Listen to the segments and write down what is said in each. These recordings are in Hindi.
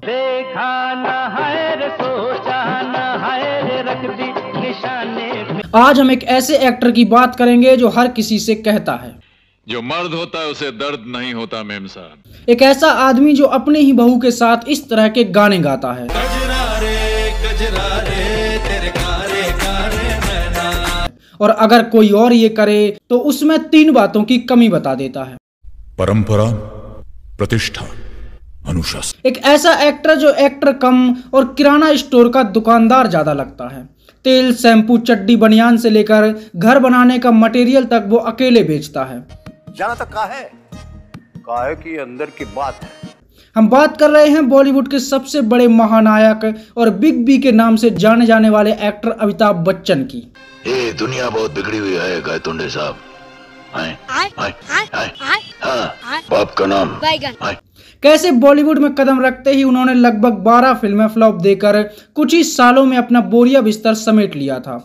देखा न है रे सोचा न है रे रख दी निशाने। आज हम एक ऐसे एक्टर की बात करेंगे जो हर किसी से कहता है जो मर्द होता है उसे दर्द नहीं होता मेम साहब। एक ऐसा आदमी जो अपनी ही बहू के साथ इस तरह के गाने गाता है। गजरा रे तेरे कारे कारे नैना। और अगर कोई और ये करे तो उसमें 3 बातों की कमी बता देता है। परंपरा, प्रतिष्ठा, अनुशासन। एक ऐसा एक्टर जो एक्टर कम और किराना स्टोर का दुकानदार ज्यादा लगता है। तेल, शैम्पू, चड्डी, बनियान से लेकर घर बनाने का मटेरियल तक वो अकेले बेचता है। जहाँ तक काहे की अंदर की बात है। हम बात कर रहे हैं बॉलीवुड के सबसे बड़े महानायक और बिग बी के नाम से जाने जाने वाले एक्टर अमिताभ बच्चन की। ये दुनिया बहुत बिगड़ी हुई है गायतुंडे साहब। बाप का नाम कैसे बॉलीवुड में कदम रखते ही उन्होंने लगभग 12 फिल्में फ्लॉप देकर कुछ ही सालों में अपना बोरिया बिस्तर समेट लिया था।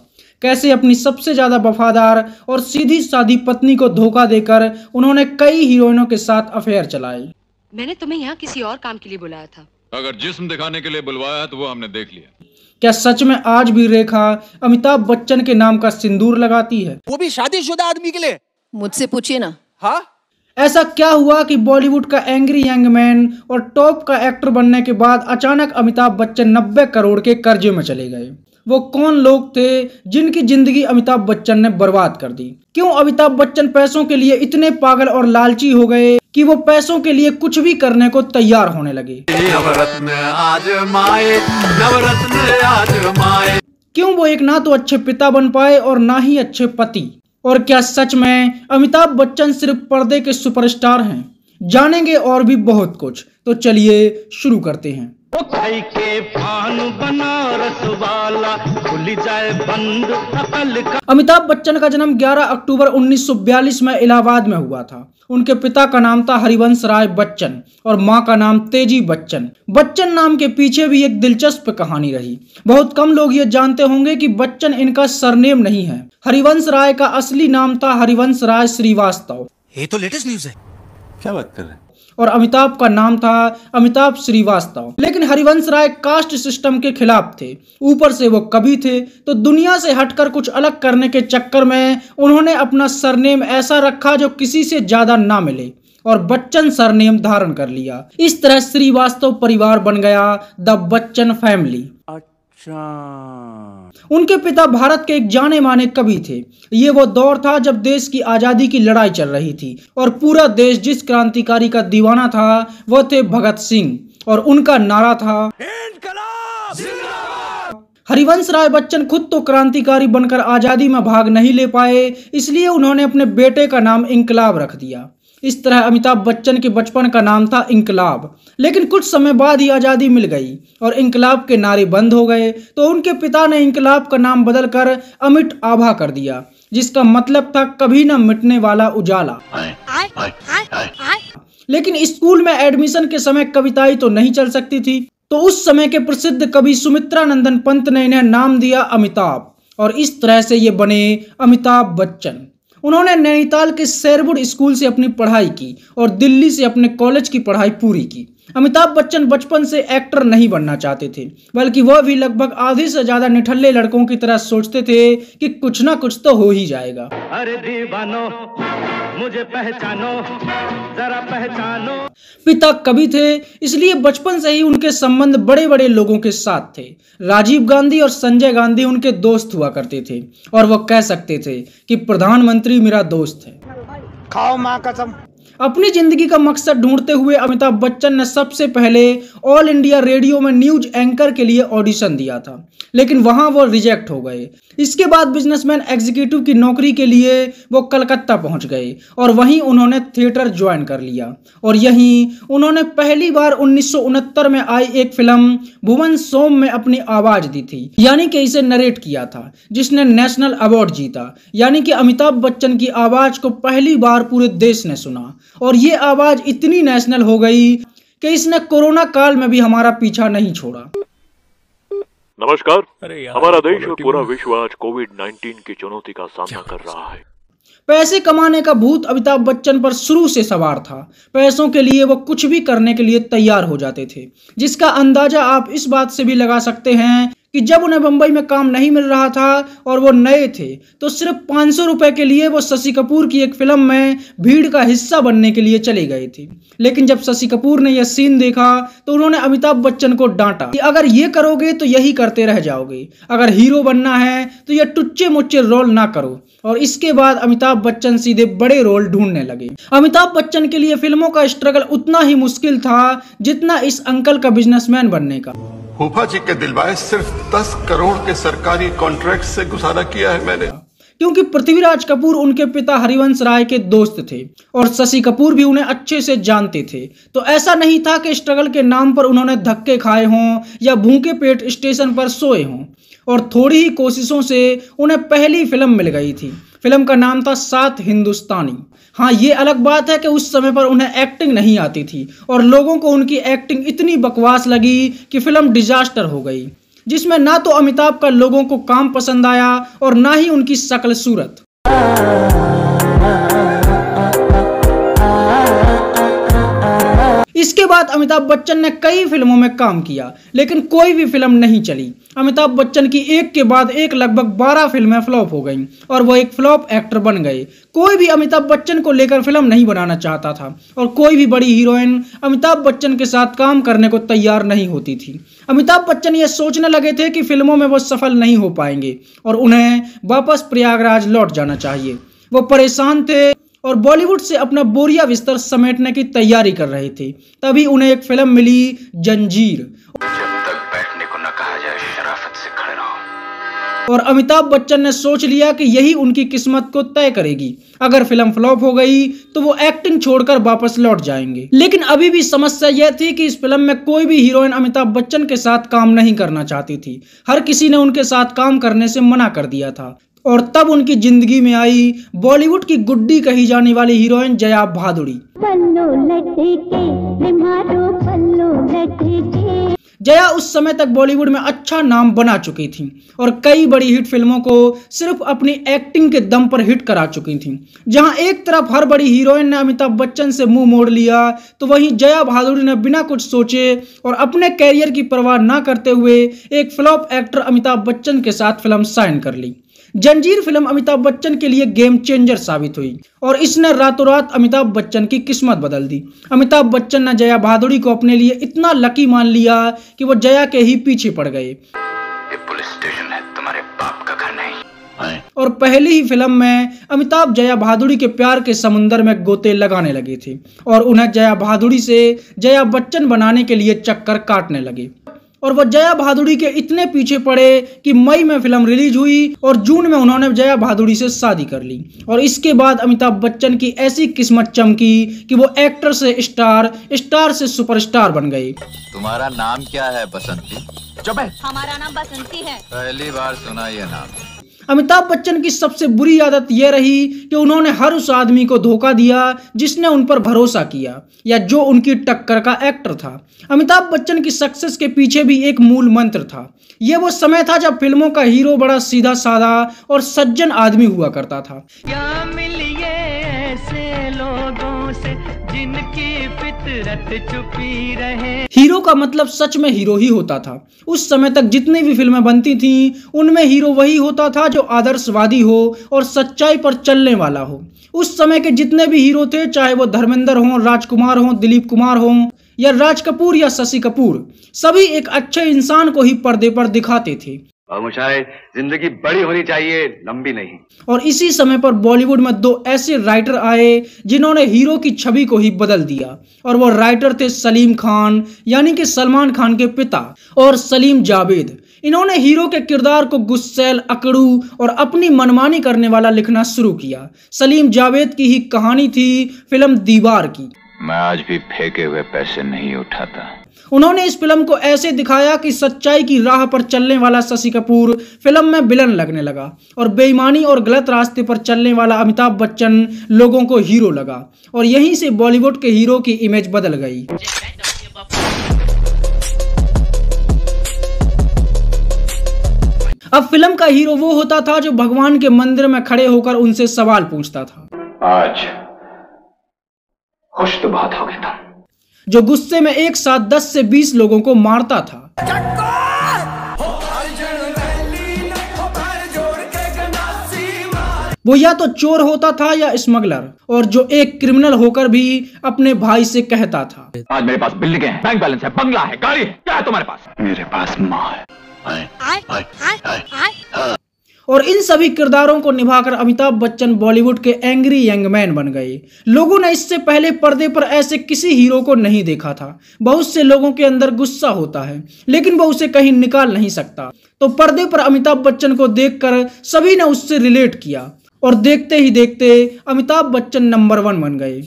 कैसे अपनी सबसे ज्यादा वफादार और सीधी सादी पत्नी को धोखा देकर उन्होंने कई हीरोइनों के साथ अफेयर चलाए। मैंने तुम्हें यहाँ किसी और काम के लिए बुलाया था। अगर जिस्म दिखाने के लिए बुलवाया है तो वो हमने देख लिया। क्या सच में आज भी रेखा अमिताभ बच्चन के नाम का सिंदूर लगाती है? वो भी शादीशुदा आदमी के लिए। मुझसे पूछिए ना। हाँ, ऐसा क्या हुआ कि बॉलीवुड का एंग्री यंग मैन और टॉप का एक्टर बनने के बाद अचानक अमिताभ बच्चन 90 करोड़ के कर्जे में चले गए? वो कौन लोग थे जिनकी जिंदगी अमिताभ बच्चन ने बर्बाद कर दी? क्यों अमिताभ बच्चन पैसों के लिए इतने पागल और लालची हो गए कि वो पैसों के लिए कुछ भी करने को तैयार होने लगे? नवरत्न आजमाए, नवरत्न आजमाए। क्यों वो एक ना तो अच्छे पिता बन पाए और ना ही अच्छे पति? और क्या सच में अमिताभ बच्चन सिर्फ पर्दे के सुपरस्टार हैं? जानेंगे और भी बहुत कुछ, तो चलिए शुरू करते हैं। अमिताभ बच्चन का जन्म 11 अक्टूबर 1942 में इलाहाबाद में हुआ था। उनके पिता का नाम था हरिवंश राय बच्चन और मां का नाम तेजी बच्चन। बच्चन नाम के पीछे भी एक दिलचस्प कहानी रही। बहुत कम लोग ये जानते होंगे कि बच्चन इनका सरनेम नहीं है। हरिवंश राय का असली नाम था हरिवंश राय श्रीवास्तव। ये तो लेटेस्ट न्यूज़ है। क्या बात कर रहे हैं? और अमिताभ का नाम था अमिताभ श्रीवास्तव। लेकिन हरिवंश राय कास्ट सिस्टम के खिलाफ थे। ऊपर से वो कवि थे, तो दुनिया से हटकर कुछ अलग करने के चक्कर में उन्होंने अपना सरनेम ऐसा रखा जो किसी से ज्यादा ना मिले और बच्चन सरनेम धारण कर लिया। इस तरह श्रीवास्तव परिवार बन गया, द बच्चन फैमिली। उनके पिता भारत के एक जाने माने कवि थे। ये वो दौर था जब देश की आजादी की लड़ाई चल रही थी और पूरा देश जिस क्रांतिकारी का दीवाना था वो थे भगत सिंह, और उनका नारा था हरिवंश राय बच्चन खुद तो क्रांतिकारी बनकर आजादी में भाग नहीं ले पाए, इसलिए उन्होंने अपने बेटे का नाम इंकलाब रख दिया। इस तरह अमिताभ बच्चन के बचपन का नाम था इंकलाब। लेकिन कुछ समय बाद ही आजादी मिल गई और इंकलाब के नारे बंद हो गए, तो उनके पिता ने इंकलाब का नाम बदलकर अमिट आभा कर दिया, जिसका मतलब था कभी न मिटने वाला उजाला। लेकिन स्कूल में एडमिशन के समय कविताएं तो नहीं चल सकती थी, तो उस समय के प्रसिद्ध कवि सुमित्रानंदन पंत ने इन्हें नाम दिया अमिताभ, और इस तरह से ये बने अमिताभ बच्चन। उन्होंने नैनीताल के शेरवुड स्कूल से अपनी पढ़ाई की और दिल्ली से अपने कॉलेज की पढ़ाई पूरी की। अमिताभ बच्चन बचपन से एक्टर नहीं बनना चाहते थे, बल्कि वह भी लगभग आधे से ज्यादा निठल्ले लड़कों की तरह सोचते थे कि कुछ ना कुछ तो हो ही जाएगा। अरे दीवानो मुझे पहचानो, जरा पहचानो। पिता कवि थे, इसलिए बचपन से ही उनके संबंध बड़े बड़े लोगों के साथ थे। राजीव गांधी और संजय गांधी उनके दोस्त हुआ करते थे और वो कह सकते थे कि प्रधानमंत्री मेरा दोस्त है। खाओ माँ कसम। अपनी जिंदगी का मकसद ढूंढते हुए अमिताभ बच्चन ने सबसे पहले ऑल इंडिया रेडियो में न्यूज एंकर के लिए ऑडिशन दिया था, लेकिन वहां वो रिजेक्ट हो गए। इसके बाद बिजनेसमैन एग्जीक्यूटिव की नौकरी के लिए वो कलकत्ता पहुंच गए और वहीं उन्होंने थिएटर ज्वाइन कर लिया। और यहीं उन्होंने पहली बार 1969 में आई एक फिल्म भुवन सोम में अपनी आवाज दी थी, यानी कि इसे नरेट किया था, जिसने नेशनल अवार्ड जीता। यानी कि अमिताभ बच्चन की आवाज को पहली बार पूरे देश ने सुना, और ये आवाज इतनी नेशनल हो गई कि इसने कोरोना काल में भी हमारा पीछा नहीं छोड़ा। नमस्कार। हमारा देश और पूरा विश्व आज कोविड-19 की चुनौती का सामना कर रहा है। पैसे कमाने का भूत अमिताभ बच्चन पर शुरू से सवार था। पैसों के लिए वो कुछ भी करने के लिए तैयार हो जाते थे, जिसका अंदाजा आप इस बात से भी लगा सकते हैं कि जब उन्हें मुंबई में काम नहीं मिल रहा था और वो नए थे तो सिर्फ 500 रुपए के लिए वो शशि कपूर की एक फिल्म में भीड़ का हिस्सा बनने के लिए चले गए थे। लेकिन जब शशि कपूर ने यह सीन देखा तो उन्होंने अमिताभ बच्चन को डांटा कि अगर ये करोगे तो यही करते रह जाओगे, अगर हीरो बनना है तो यह टुच्चे मुच्चे रोल ना करो। और इसके बाद अमिताभ बच्चन सीधे बड़े रोल ढूंढने लगे। अमिताभ बच्चन के लिए फिल्मों का स्ट्रगल उतना ही मुश्किल था जितना इस अंकल का बिजनेसमैन बनने का। फूफा जी के दिलवाए सिर्फ 10 करोड़ के सरकारी कॉन्ट्रैक्ट से गुजारा किया है मैंने। क्योंकि पृथ्वीराज कपूर उनके पिता हरिवंश राय के दोस्त थे और शशि कपूर भी उन्हें अच्छे से जानते थे, तो ऐसा नहीं था कि स्ट्रगल के नाम पर उन्होंने धक्के खाए हों या भूखे पेट स्टेशन पर सोए हों। और थोड़ी ही कोशिशों से उन्हें पहली फिल्म मिल गई थी। फिल्म का नाम था 7 हिंदुस्तानी। हाँ, ये अलग बात है कि उस समय पर उन्हें एक्टिंग नहीं आती थी और लोगों को उनकी एक्टिंग इतनी बकवास लगी कि फिल्म डिजास्टर हो गई, जिसमें ना तो अमिताभ का लोगों को काम पसंद आया और ना ही उनकी शक्ल सूरत। इसके बाद अमिताभ बच्चन ने कई फिल्मों में काम किया, लेकिन कोई भी फिल्म नहीं चली। अमिताभ बच्चन की एक के बाद एक लगभग 12 फिल्में फ्लॉप हो गईं और वो एक फ्लॉप एक्टर बन गए। कोई भी अमिताभ बच्चन को लेकर फिल्म नहीं बनाना चाहता था और कोई भी बड़ी हीरोइन अमिताभ बच्चन के साथ काम करने को तैयार नहीं होती थी। अमिताभ बच्चन ये सोचने लगे थे कि फिल्मों में वो सफल नहीं हो पाएंगे और उन्हें वापस प्रयागराज लौट जाना चाहिए। वो परेशान थे और बॉलीवुड से अपना बोरिया बिस्तर समेटने की तैयारी कर रहे थे। तभी उन्हें एक फिल्म मिली, जंजीर। जब तक बैठने को न कहा जाए शराफत से खड़े रहो। और अमिताभ बच्चन ने सोच लिया कि यही उनकी किस्मत को तय करेगी। अगर फिल्म फ्लॉप हो गई तो वो एक्टिंग छोड़कर वापस लौट जाएंगे। लेकिन अभी भी समस्या यह थी कि इस फिल्म में कोई भी हीरोइन अमिताभ बच्चन के साथ काम नहीं करना चाहती थी। हर किसी ने उनके साथ काम करने से मना कर दिया था। और तब उनकी जिंदगी में आई बॉलीवुड की गुड्डी कही जाने वाली हीरोइन जया भादुड़ी। जया उस समय तक बॉलीवुड में अच्छा नाम बना चुकी थी और कई बड़ी हिट फिल्मों को सिर्फ अपनी एक्टिंग के दम पर हिट करा चुकी थी। जहां एक तरफ हर बड़ी हीरोइन ने अमिताभ बच्चन से मुंह मोड़ लिया, तो वहीं जया भादुड़ी ने बिना कुछ सोचे और अपने कैरियर की परवाह न करते हुए एक फ्लॉप एक्टर अमिताभ बच्चन के साथ फिल्म साइन कर ली। जंजीर फिल्म अमिताभ बच्चन के लिए गेम चेंजर साबित हुई और इसने रातों रात अमिताभ बच्चन की किस्मत बदल दी। अमिताभ बच्चन ने जया भादुड़ी को अपने लिए इतना लकी मान लिया कि वो जया के ही पीछे पड़ गए। ये पुलिस स्टेशन है, तुम्हारे बाप का घर नहीं। और पहली ही फिल्म में अमिताभ जया भादुड़ी के प्यार के समुंदर में गोते लगाने लगे थे और उन्हें जया भादुड़ी से जया बच्चन बनाने के लिए चक्कर काटने लगे। और वह जया भादुड़ी के इतने पीछे पड़े कि मई में फिल्म रिलीज हुई और जून में उन्होंने जया भादुड़ी से शादी कर ली। और इसके बाद अमिताभ बच्चन की ऐसी किस्मत चमकी कि वो एक्टर से स्टार, स्टार से सुपरस्टार बन गए। तुम्हारा नाम क्या है बसंती? चुप है। हमारा नाम बसंती है। पहली बार सुना ये नाम। अमिताभ बच्चन की सबसे बुरी आदत यह रही कि उन्होंने हर उस आदमी को धोखा दिया जिसने उन पर भरोसा किया या जो उनकी टक्कर का एक्टर था। अमिताभ बच्चन की सक्सेस के पीछे भी एक मूल मंत्र था। यह वो समय था जब फिल्मों का हीरो बड़ा सीधा साधा और सज्जन आदमी हुआ करता था। क्या मिलिए ऐसे लोगों से जिनकी फितरत छुपी रहे। हीरो का मतलब सच में हीरो ही होता था। उस समय तक जितनी भी फिल्में बनती थीं, उनमें हीरो वही होता था जो आदर्शवादी हो और सच्चाई पर चलने वाला हो। उस समय के जितने भी हीरो थे, चाहे वो धर्मेंद्र हों, राजकुमार हों, दिलीप कुमार हों या राज कपूर या शशि कपूर, सभी एक अच्छे इंसान को ही पर्दे पर दिखाते थे। जिंदगी बड़ी होनी चाहिए, लंबी नहीं। और इसी समय पर बॉलीवुड में 2 ऐसे राइटर आए जिन्होंने हीरो की छवि को ही बदल दिया और वो राइटर थे सलीम खान, यानी कि सलमान खान के पिता, और सलीम जावेद। इन्होंने हीरो के किरदार को गुस्सैल, अकड़ू और अपनी मनमानी करने वाला लिखना शुरू किया। सलीम जावेद की ही कहानी थी फिल्म दीवार की। मैं आज भी फेंके हुए पैसे नहीं उठाता। उन्होंने इस फिल्म को ऐसे दिखाया कि सच्चाई की राह पर चलने वाला शशि कपूर फिल्म में विलन लगने लगा और बेईमानी और गलत रास्ते पर चलने वाला अमिताभ बच्चन लोगों को हीरो लगा और यहीं से बॉलीवुड के हीरो की इमेज बदल गई। अब फिल्म का हीरो वो होता था जो भगवान के मंदिर में खड़े होकर उनसे सवाल पूछता था। आज खुश तो बहुत हो गए तुम। जो गुस्से में एक साथ 10 से 20 लोगों को मारता था। वो या तो चोर होता था या स्मगलर, और जो एक क्रिमिनल होकर भी अपने भाई से कहता था, आज मेरे पास बिल्डिंग है, बैंक बैलेंस है, बंगला है, गाड़ी है, क्या है तुम्हारे पास? मेरे पास माँ है। और इन सभी किरदारों को निभाकर अमिताभ बच्चन बॉलीवुड के एंग्री यंग मैन बन गए। लोगों ने इससे पहले पर्दे पर ऐसे किसी हीरो को नहीं देखा था। बहुत से लोगों के अंदर गुस्सा होता है, लेकिन वो उसे कहीं निकाल नहीं सकता। तो पर्दे पर अमिताभ बच्चन को देखकर सभी ने उससे रिलेट किया, और देखते ही देखते अमिताभ बच्चन नंबर 1 बन गए।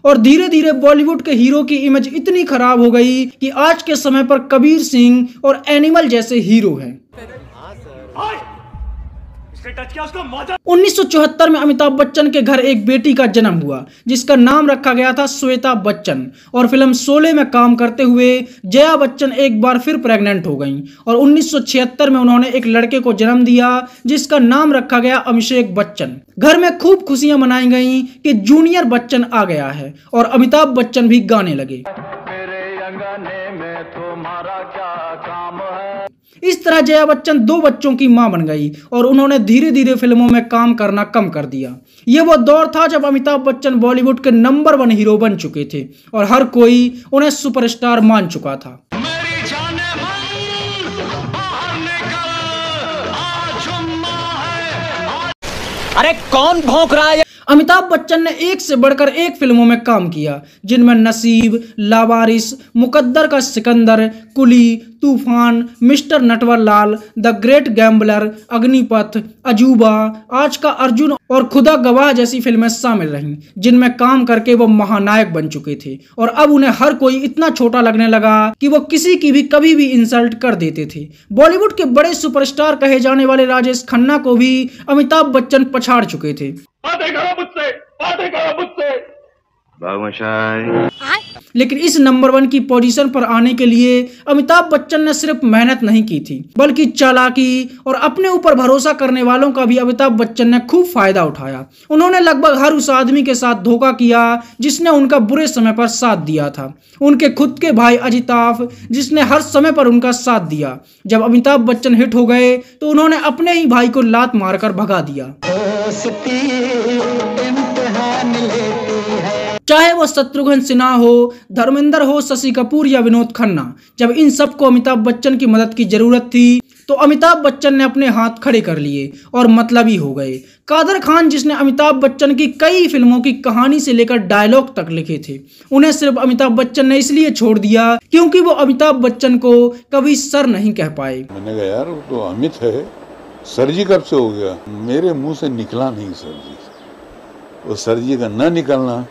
और धीरे धीरे बॉलीवुड के हीरो की इमेज इतनी खराब हो गई कि आज के समय पर कबीर सिंह और एनिमल जैसे हीरो हैं। 1974 में अमिताभ बच्चन के घर एक बेटी का जन्म हुआ, जिसका नाम रखा गया था श्वेता बच्चन। और फिल्म शोले में काम करते हुए जया बच्चन एक बार फिर प्रेग्नेंट हो गईं, और 1976 में उन्होंने एक लड़के को जन्म दिया जिसका नाम रखा गया अभिषेक बच्चन। घर में खूब खुशियां मनाई गईं कि जूनियर बच्चन आ गया है, और अमिताभ बच्चन भी गाने लगे। इस तरह जया बच्चन 2 बच्चों की मां बन गई, और उन्होंने धीरे धीरे फिल्मों में काम करना कम कर दिया। ये वो दौर था जब अमिताभ बच्चन बॉलीवुड के नंबर 1 हीरो बन चुके थे, और हर कोई उन्हें सुपरस्टार मान चुका था। अरे कौन भौंक रहा है? अमिताभ बच्चन ने एक से बढ़कर एक फिल्मों में काम किया, जिनमें नसीब, लावारिस, मुकद्दर का Sikandar, Coolie, Toofan, mister Natwarlal, the great gambler, Agneepath, Ajooba, आज का अर्जुन और खुदा गवाह जैसी फिल्में शामिल रहीं, जिनमें काम करके वो महानायक बन चुके थे। और अब उन्हें हर कोई इतना छोटा लगने लगा कि वो किसी की भी कभी भी इंसल्ट कर देते थे। बॉलीवुड के बड़े सुपरस्टार कहे जाने वाले राजेश खन्ना को भी अमिताभ बच्चन पछाड़ चुके थे। लेकिन इस नंबर 1 की पोजीशन पर आने के लिए अमिताभ बच्चन ने सिर्फ मेहनत नहीं की थी, बल्कि चालाकी और अपने ऊपर भरोसा करने वालों का भी अमिताभ बच्चन ने खूब फायदा उठाया। उन्होंने लगभग हर उस आदमी के साथ धोखा किया जिसने उनका बुरे समय पर साथ दिया था। उनके खुद के भाई अजिताभ, जिसने हर समय पर उनका साथ दिया। जब अमिताभ बच्चन हिट हो गए तो उन्होंने अपने ही भाई को लात मारकर भगा दिया। चाहे वो शत्रुघ्न सिन्हा हो, धर्मेंद्र हो, शशि कपूर या विनोद खन्ना, जब इन सबको अमिताभ बच्चन की मदद की जरूरत थी तो अमिताभ बच्चन ने अपने हाथ खड़े कर लिए और मतलबी हो गए। कादर खान, जिसने अमिताभ बच्चन की कई फिल्मों की कहानी से लेकर डायलॉग तक लिखे थे, उन्हें सिर्फ अमिताभ बच्चन ने इसलिए छोड़ दिया क्योंकि वो अमिताभ बच्चन को कभी सर नहीं कह पाए। मैंने कहा यार वो तो अमित है, सर जी कब से हो गया? मेरे मुंह से निकला नहीं सर जी, वो सर जी का न निकलना,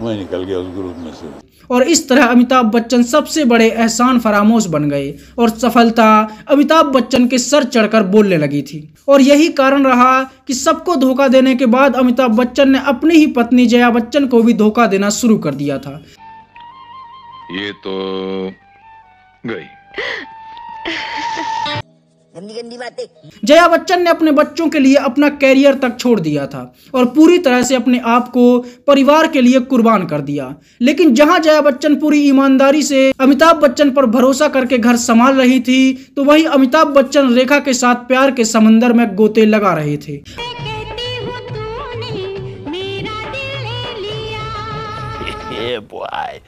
मैं निकल गया उस ग्रुप में से। और इस तरह अमिताभ बच्चन सबसे बड़े एहसान फरामोश बन गए, और सफलता अमिताभ बच्चन के सर चढ़कर बोलने लगी थी। और यही कारण रहा कि सबको धोखा देने के बाद अमिताभ बच्चन ने अपनी ही पत्नी जया बच्चन को भी धोखा देना शुरू कर दिया था। ये तो गई गंदी बातें। जया बच्चन ने अपने बच्चों के लिए अपना कैरियर तक छोड़ दिया था और पूरी तरह से अपने आप को परिवार के लिए कुर्बान कर दिया। लेकिन जहां जया बच्चन पूरी ईमानदारी से अमिताभ बच्चन पर भरोसा करके घर संभाल रही थी, तो वहीं अमिताभ बच्चन रेखा के साथ प्यार के समंदर में गोते लगा रहे थे।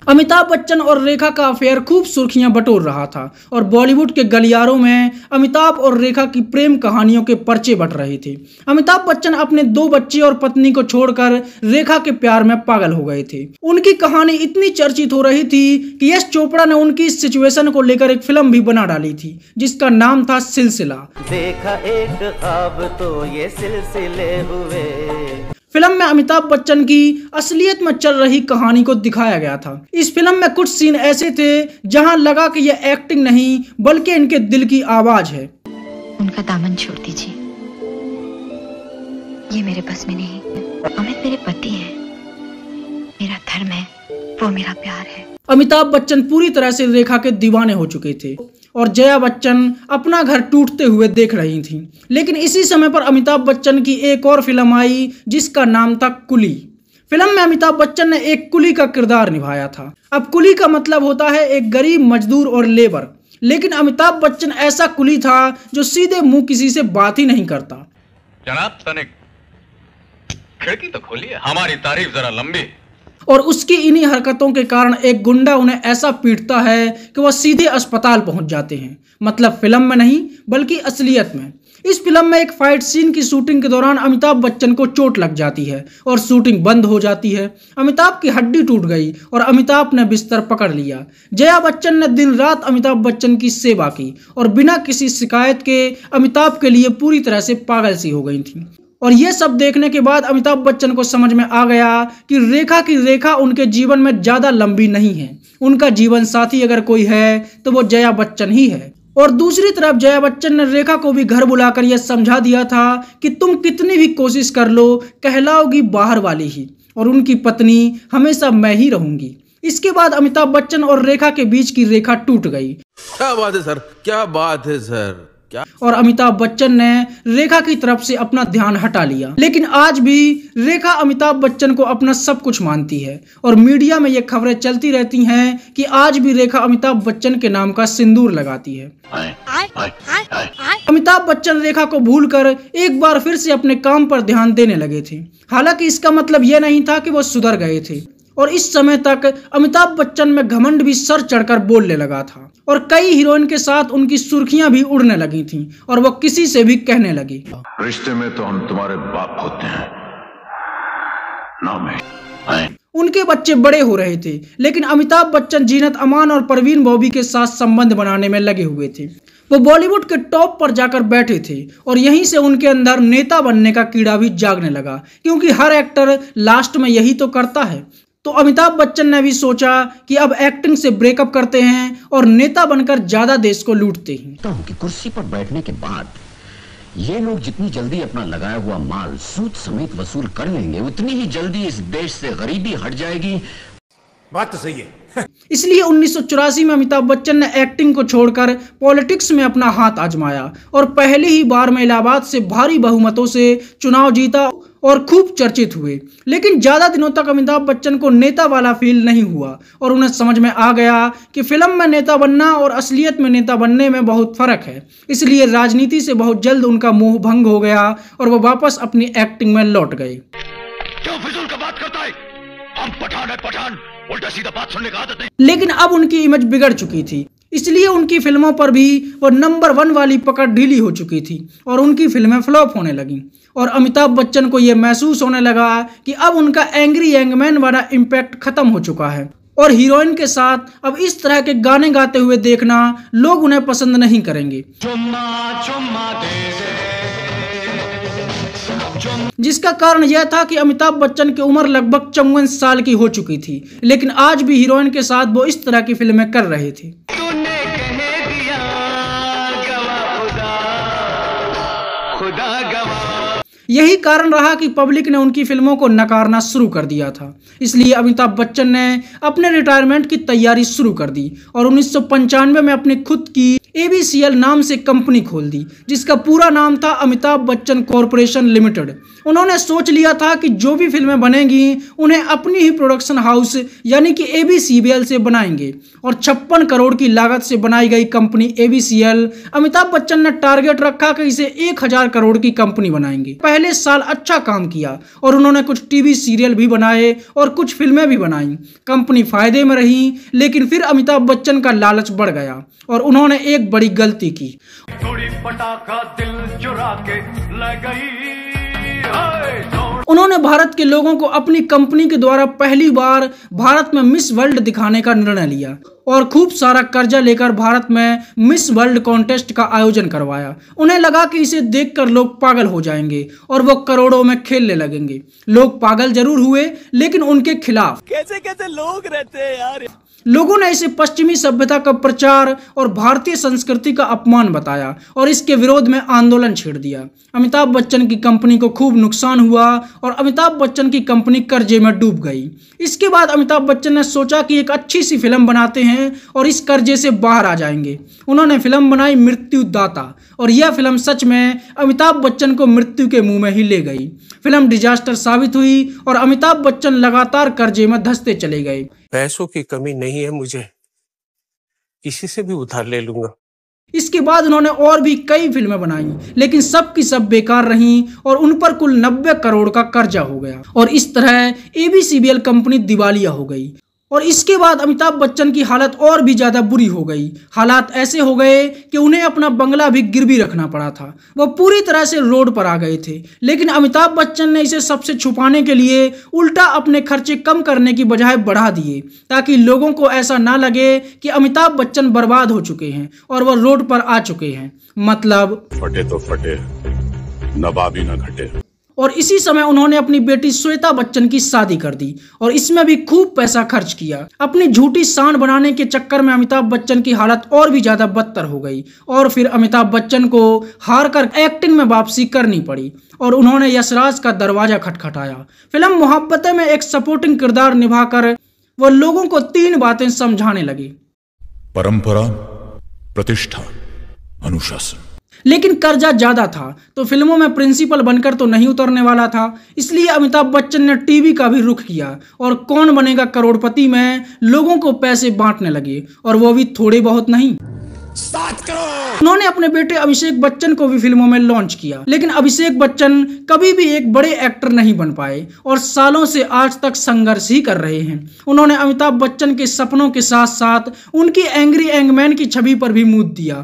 अमिताभ बच्चन और रेखा का अफेयर खूब सुर्खियां बटोर रहा था और बॉलीवुड के गलियारों में अमिताभ और रेखा की प्रेम कहानियों के पर्चे बट रहे थे। अमिताभ बच्चन अपने 2 बच्चे और पत्नी को छोड़कर रेखा के प्यार में पागल हो गए थे। उनकी कहानी इतनी चर्चित हो रही थी कि यश चोपड़ा ने उनकी इस सिचुएशन को लेकर एक फिल्म भी बना डाली थी, जिसका नाम था सिलसिला। देखा एक ख्वाब तो ये सिलसिले हुए। फिल्म में अमिताभ बच्चन की असलियत में चल रही कहानी को दिखाया गया था। इस फिल्म में कुछ सीन ऐसे थे जहां लगा कि यह एक्टिंग नहीं बल्कि इनके दिल की आवाज है। उनका दामन छोड़ दीजिए, ये मेरे बस में नहीं। अमित मेरे पति हैं, मेरा धर्म है वो मेरा प्यार है। अमिताभ बच्चन पूरी तरह से रेखा के दीवाने हो चुके थे और जया बच्चन अपना घर टूटते हुए देख रही थीं। लेकिन इसी समय पर अमिताभ बच्चन की एक और फिल्म आई जिसका नाम था कुली। फिल्म में अमिताभ बच्चन ने एक कुली का किरदार निभाया था। अब कुली का मतलब होता है एक गरीब मजदूर और लेबर, लेकिन अमिताभ बच्चन ऐसा कुली था जो सीधे मुंह किसी से बात ही नहीं करता। जनाब तनिक खिड़की तो खोलिए, हमारी तारीफ जरा लंबी। और उसकी इन्हीं हरकतों के कारण एक गुंडा उन्हें ऐसा पीटता है कि वह सीधे अस्पताल पहुंच जाते हैं। मतलब फिल्म में नहीं बल्कि असलियत में। इस फिल्म में एक फाइट सीन की शूटिंग के दौरान अमिताभ बच्चन को चोट लग जाती है और शूटिंग बंद हो जाती है। अमिताभ की हड्डी टूट गई और अमिताभ ने बिस्तर पकड़ लिया। जया बच्चन ने दिन रात अमिताभ बच्चन की सेवा की और बिना किसी शिकायत के अमिताभ के लिए पूरी तरह से पागल सी हो गई थी। और ये सब देखने के बाद अमिताभ बच्चन को समझ में आ गया कि रेखा उनके जीवन में ज्यादा लंबी नहीं है। उनका जीवन साथी अगर कोई है तो वो जया बच्चन ही है। और दूसरी तरफ जया बच्चन ने रेखा को भी घर बुलाकर यह समझा दिया था कि तुम कितनी भी कोशिश कर लो, कहलाओगी बाहर वाली ही और उनकी पत्नी हमेशा मैं ही रहूंगी। इसके बाद अमिताभ बच्चन और रेखा के बीच की रेखा टूट गई। क्या बात है सर, क्या बात है सर। और अमिताभ बच्चन ने रेखा की तरफ से अपना ध्यान हटा लिया। लेकिन आज भी रेखा अमिताभ बच्चन को अपना सब कुछ मानती है और मीडिया में ये खबरें चलती रहती हैं कि आज भी रेखा अमिताभ बच्चन के नाम का सिंदूर लगाती है। अमिताभ बच्चन रेखा को भूलकर एक बार फिर से अपने काम पर ध्यान देने लगे थे। हालांकि इसका मतलब यह नहीं था कि वो सुधर गए थे और इस समय तक अमिताभ बच्चन में घमंड भी सर चढ़कर बोलने लगा था और कई हीरोइन के साथ उनकी सुर्खियां भी उड़ने लगी थीं और वो किसी से भी कहने लगी, रिश्ते में तो हम तुम्हारे बाप होते हैं ना मैं। उनके बच्चे बड़े हो रहे थे लेकिन अमिताभ बच्चन जीनत अमान और परवीन बॉबी के साथ संबंध बनाने में लगे हुए थे। वो बॉलीवुड के टॉप पर जाकर बैठे थे और यहीं से उनके अंदर नेता बनने का कीड़ा भी जागने लगा, क्योंकि हर एक्टर लास्ट में यही तो करता है। तो अमिताभ बच्चन ने भी सोचा कि अब एक्टिंग से ब्रेकअप करते हैं और नेता बनकर ज्यादा देश को लूटते हैं। कि कुर्सी पर बैठने के बाद ये लोग जितनी जल्दी अपना लगाया हुआ माल सूद समेत वसूल कर लेंगे, उतनी ही जल्दी इस देश से गरीबी हट जाएगी। बात तो सही है। इसलिए 1984 में अमिताभ बच्चन ने एक्टिंग को छोड़कर पॉलिटिक्स में अपना हाथ आजमाया और पहली ही बार में इलाहाबाद से भारी बहुमतों से चुनाव जीता और खूब चर्चित हुए। लेकिन ज्यादा दिनों तक अमिताभ बच्चन को नेता वाला फील नहीं हुआ और उन्हें समझ में आ गया कि फिल्म में नेता बनना और असलियत में नेता बनने में बहुत फर्क है। इसलिए राजनीति से बहुत जल्द उनका मोह भंग हो गया और वो वापस अपनी एक्टिंग में लौट गए। क्यों फिजूल का बात करता है? हम पठान है पठान, उल्टा सीधा बात सुनने का आदत है। लेकिन अब उनकी इमेज बिगड़ चुकी थी, इसलिए उनकी फिल्मों पर भी वो नंबर 1 वाली पकड़ ढीली हो चुकी थी और उनकी फिल्में फ्लॉप होने लगी। और अमिताभ बच्चन को यह महसूस होने लगा कि अब उनका एंग्री यंग मैन वाला इम्पैक्ट खत्म हो चुका है और हीरोइन के साथ अब इस तरह के गाने गाते हुए देखना लोग उन्हें पसंद नहीं करेंगे। जिसका कारण यह था कि अमिताभ बच्चन की उम्र लगभग 54 साल की हो चुकी थी, लेकिन आज भी हीरोइन के साथ वो इस तरह की फिल्में कर रहे थे। यही कारण रहा कि पब्लिक ने उनकी फिल्मों को नकारना शुरू कर दिया था। इसलिए अमिताभ बच्चन ने अपने रिटायरमेंट की तैयारी शुरू कर दी और 1995 में अपनी खुद की ABCL नाम से कंपनी खोल दी, जिसका पूरा नाम था अमिताभ बच्चन कॉरपोरेशन लिमिटेड। उन्होंने सोच लिया था कि जो भी फिल्में बनेंगी उन्हें अपनी ही प्रोडक्शन हाउस यानी कि ABCBL से बनाएंगे और 56 करोड़ की लागत से बनाई गई कंपनी ABCL, अमिताभ बच्चन ने टारगेट रखा कि इसे 1000 करोड़ की कंपनी बनाएंगे। पहले साल अच्छा काम किया और उन्होंने कुछ टीवी सीरियल भी बनाए और कुछ फिल्में भी बनाई। कंपनी फायदे में रही, लेकिन फिर अमिताभ बच्चन का लालच बढ़ गया और उन्होंने एक बड़ी गलती की। थोड़ी पटाखा दिल चुरा के ले गई। उन्होंने भारत के लोगों को अपनी कंपनी के द्वारा पहली बार भारत में मिस वर्ल्ड दिखाने का निर्णय लिया और खूब सारा कर्जा लेकर भारत में मिस वर्ल्ड कॉन्टेस्ट का आयोजन करवाया। उन्हें लगा कि इसे देखकर लोग पागल हो जाएंगे और वो करोड़ों में खेलने लगेंगे। लोग पागल जरूर हुए, लेकिन उनके खिलाफ कैसे कैसे लोग रहते हैं यार। लोगों ने इसे पश्चिमी सभ्यता का प्रचार और भारतीय संस्कृति का अपमान बताया और इसके विरोध में आंदोलन छेड़ दिया। अमिताभ बच्चन की कंपनी को खूब नुकसान हुआ और अमिताभ बच्चन की कंपनी कर्जे में डूब गई। इसके बाद अमिताभ बच्चन ने सोचा कि एक अच्छी सी फिल्म बनाते हैं और इस कर्जे से बाहर आ जाएंगे। उन्होंने फिल्म बनाई मृत्युदाता और यह फिल्म सच में अमिताभ बच्चन को मृत्यु के मुंह में ही ले गई। फिल्म डिजास्टर साबित हुई और अमिताभ बच्चन लगातार कर्जे में धंसते चले गए। पैसों की कमी नहीं है मुझे, किसी से भी उधार ले लूंगा। इसके बाद उन्होंने और भी कई फिल्में बनाई, लेकिन सब की सब बेकार रहीं और उन पर कुल 90 करोड़ का कर्जा हो गया और इस तरह ABCBL कंपनी दिवालिया हो गई। और इसके बाद अमिताभ बच्चन की हालत और भी ज्यादा बुरी हो गई। हालात ऐसे हो गए कि उन्हें अपना बंगला भी गिरवी रखना पड़ा था। वो पूरी तरह से रोड पर आ गए थे, लेकिन अमिताभ बच्चन ने इसे सबसे छुपाने के लिए उल्टा अपने खर्चे कम करने की बजाय बढ़ा दिए, ताकि लोगों को ऐसा ना लगे कि अमिताभ बच्चन बर्बाद हो चुके हैं और वो रोड पर आ चुके हैं। मतलब फटे तो फटे, नवाबी न घटे। और इसी समय उन्होंने अपनी बेटी श्वेता बच्चन की शादी कर दी और इसमें भी खूब पैसा खर्च किया। अपनी झूठी शान बनाने के चक्कर में अमिताभ बच्चन की हालत और भी ज्यादा बदतर हो गई और फिर अमिताभ बच्चन को हार कर एक्टिंग में वापसी करनी पड़ी और उन्होंने यशराज का दरवाजा खटखटाया। फिल्म मोहब्बतें में एक सपोर्टिंग किरदार निभाकर वो लोगों को 3 बातें समझाने लगे: परंपरा, प्रतिष्ठा, अनुशासन। लेकिन कर्जा ज्यादा था तो फिल्मों में प्रिंसिपल बनकर तो नहीं उतरने वाला था। इसलिए अमिताभ बच्चन ने टीवी का भी रुख किया और कौन बनेगा करोड़पति में लोगों को पैसे बांटने लगे, और वो भी थोड़े बहुत नहीं। 7 करोड़। उन्होंने अपने बेटे अभिषेक बच्चन को भी फिल्मों में लॉन्च किया, लेकिन अभिषेक बच्चन कभी भी एक बड़े एक्टर नहीं बन पाए और सालों से आज तक संघर्ष ही कर रहे हैं। उन्होंने अमिताभ बच्चन के सपनों के साथ साथ उनकी एंग्री यंगमैन की छवि पर भी मूत दिया।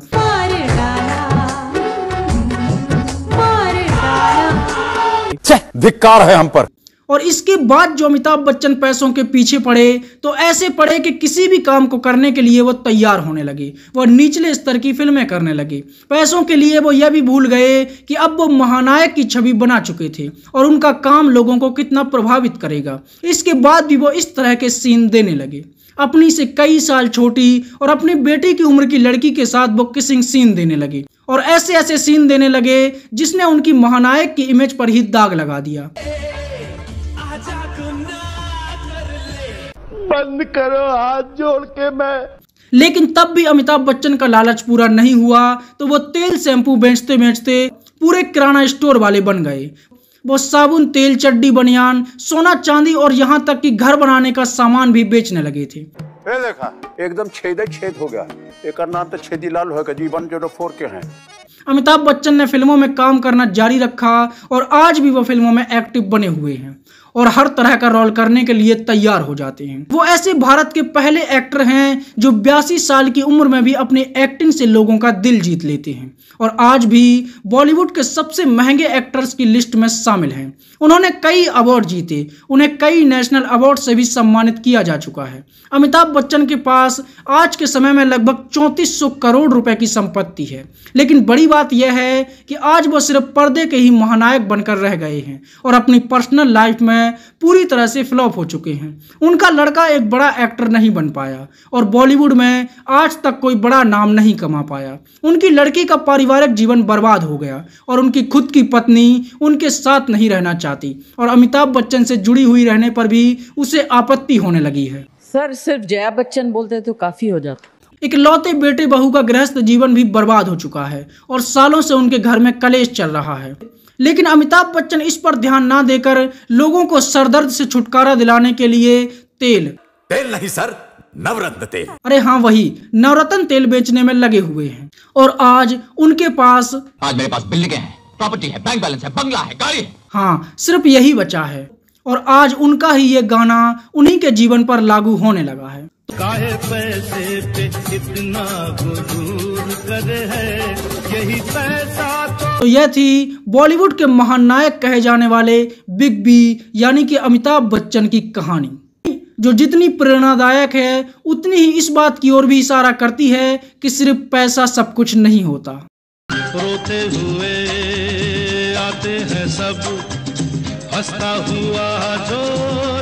धिक्कार है हम पर। और इसके बाद जो अमिताभ बच्चन पैसों के पीछे पड़े तो ऐसे पड़े कि किसी भी काम को करने के लिए वो तैयार होने लगे। वो निचले स्तर की फिल्में करने लगे। पैसों के लिए वो यह भी भूल गए कि अब वो महानायक की छवि बना चुके थे और उनका काम लोगों को कितना प्रभावित करेगा। इसके बाद भी वो इस तरह के सीन देने लगे। अपनी से कई साल छोटी और अपनी बेटी की उम्र की लड़की के साथ वो किसिंग सीन देने लगे और ऐसे ऐसे सीन देने लगे जिसने उनकी महानायक की इमेज पर ही दाग लगा दिया। बंद करो हाथ जोड़ के मैं। लेकिन तब भी अमिताभ बच्चन का लालच पूरा नहीं हुआ तो वो तेल शैम्पू बेचते बेचते पूरे किराना स्टोर वाले बन गए। वो साबुन, तेल, चड्डी, बनियान, सोना चांदी और यहाँ तक कि घर बनाने का सामान भी बेचने लगे थे। ये देखा एकदम छेद हो गया। एक नाम तो छेदीलाल होगा जी 104 के हैं। अमिताभ बच्चन ने फिल्मों में काम करना जारी रखा और आज भी वो फिल्मों में एक्टिव बने हुए हैं और हर तरह का रोल करने के लिए तैयार हो जाते हैं। वो ऐसे भारत के पहले एक्टर हैं जो 82 साल की उम्र में भी अपनी एक्टिंग से लोगों का दिल जीत लेते हैं और आज भी बॉलीवुड के सबसे महंगे एक्टर्स की लिस्ट में शामिल हैं। उन्होंने कई अवार्ड जीते, उन्हें कई नेशनल अवार्ड से भी सम्मानित किया जा चुका है। अमिताभ बच्चन के पास आज के समय में लगभग 3400 करोड़ रुपए की संपत्ति है, लेकिन बड़ी बात यह है कि आज वो सिर्फ पर्दे के ही महानायक बनकर रह गए हैं और अपनी पर्सनल लाइफ में पूरी तरह से फ्लॉप हो चुके हैं। उनका लड़का एक बड़ा एक्टर नहीं बन पाया और बॉलीवुड में आज तक कोई बड़ा नाम नहीं कमा पाया। उनकी लड़की का पारिवारिक जीवन बर्बाद हो गया और उनकी खुद की पत्नी उनके साथ नहीं रहना चाहती और अमिताभ बच्चन से जुड़ी हुई रहने पर भी उसे आपत्ति होने लगी है। सर सिर्फ जया बच्चन बोलते तो काफी हो जाता। इकलौते बेटे बहू का गृहस्थ जीवन भी बर्बाद हो चुका है और सालों से उनके घर में कलेश चल रहा है। लेकिन अमिताभ बच्चन इस पर ध्यान ना देकर लोगों को सरदर्द से छुटकारा दिलाने के लिए तेल नहीं सर, नवरत्न तेल। अरे हाँ, वही नवरत्न तेल बेचने में लगे हुए हैं और आज उनके पास मेरे पास बिल्डिंगें हैं, प्रॉपर्टी है, बैंक बैलेंस है, बंगला है, गाड़ी है। हाँ, सिर्फ यही बचा है और आज उनका ही ये गाना उन्हीं के जीवन पर लागू होने लगा है। काहे पैसे पे इतना गुरूर करे है, यही पैसा तो यह थी बॉलीवुड के महानायक कहे जाने वाले बिग बी यानी कि अमिताभ बच्चन की कहानी। जो जितनी प्रेरणादायक है उतनी ही इस बात की ओर भी इशारा करती है कि सिर्फ पैसा सब कुछ नहीं होता। रोते हुए आते हैं सब, हंसता हुआ जो